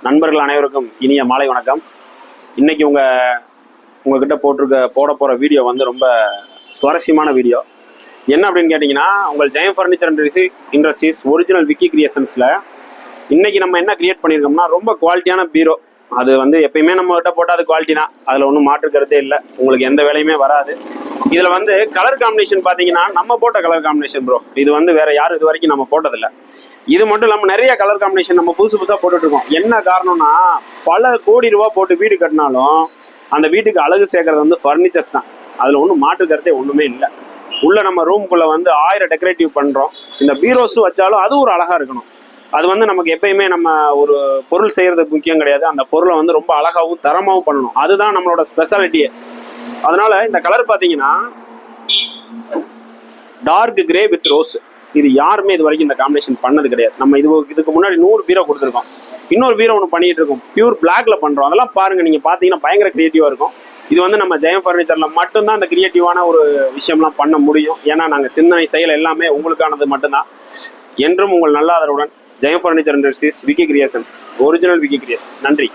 நண்பர்கள் அனைவருக்கும் இனிய மாலை வணக்கம். இன்னைக்கு உங்ககிட்ட போட போகிற வீடியோ வந்து ரொம்ப சுவாரஸ்யமான வீடியோ. என்ன அப்படின்னு கேட்டிங்கன்னா, உங்கள் ஜெயம் ஃபர்னிச்சர் இண்டஸ்ட்ரீஸ் ஒரிஜினல் விக்கி கிரியேஷன்ஸில் இன்னைக்கு நம்ம என்ன கிரியேட் பண்ணியிருக்கோம்னா, ரொம்ப குவாலிட்டியான பீரோ. அது வந்து எப்பயுமே நம்ம கிட்ட போட்டால் அது குவாலிட்டி தான், அதில் ஒன்றும் மாற்றுக்கிறதே இல்லை. உங்களுக்கு எந்த வேலையுமே வராது. இதில் வந்து கலர் காம்பினேஷன் பார்த்தீங்கன்னா, நம்ம போட்ட கலர் காம்பினேஷன் ப்ரோ. இது வந்து வேற யாரும் இது வரைக்கும் நம்ம போட்டதில்லை. இது மட்டும் இல்லாமல் நிறைய கலர் காம்பினேஷன் நம்ம புதுசாக போட்டுட்டு இருக்கோம். என்ன காரணம்னா, பல கோடி ரூபா போட்டு வீடு கட்டினாலும் அந்த வீட்டுக்கு அழகு சேர்க்கறது வந்து ஃபர்னிச்சர்ஸ் தான். அதில் ஒன்றும் மாற்றுக்கிறதே ஒன்றுமே இல்லை. உள்ள நம்ம ரூம்குள்ளே வந்து 1000 டெக்கரேட்டிவ் பண்ணுறோம். இந்த பீரோஸும் வச்சாலும் அது ஒரு அழகாக இருக்கணும். அது வந்து நமக்கு எப்பயுமே நம்ம ஒரு பொருள் செய்கிறது முக்கியம் கிடையாது, அந்த பொருளை வந்து ரொம்ப அழகாகவும் தரமாகவும் பண்ணணும். அதுதான் நம்மளோட ஸ்பெஷாலிட்டியே. அதனால இந்த கலர் பார்த்தீங்கன்னா டார்க் கிரே வித் ரோஸ். இது யாருமே இது வரைக்கும் இந்த காம்பினேஷன் பண்ணது கிடையாது. நம்ம இதுக்கு முன்னாடி 100 பீரோ கொடுத்துருக்கோம். இன்னொரு பீரோ ஒன்று பண்ணிட்டு இருக்கோம், பியூர் பிளாக்ல பண்றோம். அதெல்லாம் பாருங்க, நீங்க பாத்தீங்கன்னா பயங்கர கிரியேட்டிவா இருக்கும். இது வந்து நம்ம ஜெயம் ஃபர்னிச்சர்ல மட்டும்தான் அந்த கிரியேட்டிவான ஒரு விஷயம்லாம் பண்ண முடியும். ஏன்னா நாங்கள் சிந்தனை செயல் எல்லாமே உங்களுக்கானது மட்டும்தான். என்றும் உங்கள் நல்ல ஆதரவுடன் Jayam furniture industries Vicky creations, original Vicky creation. நன்றி.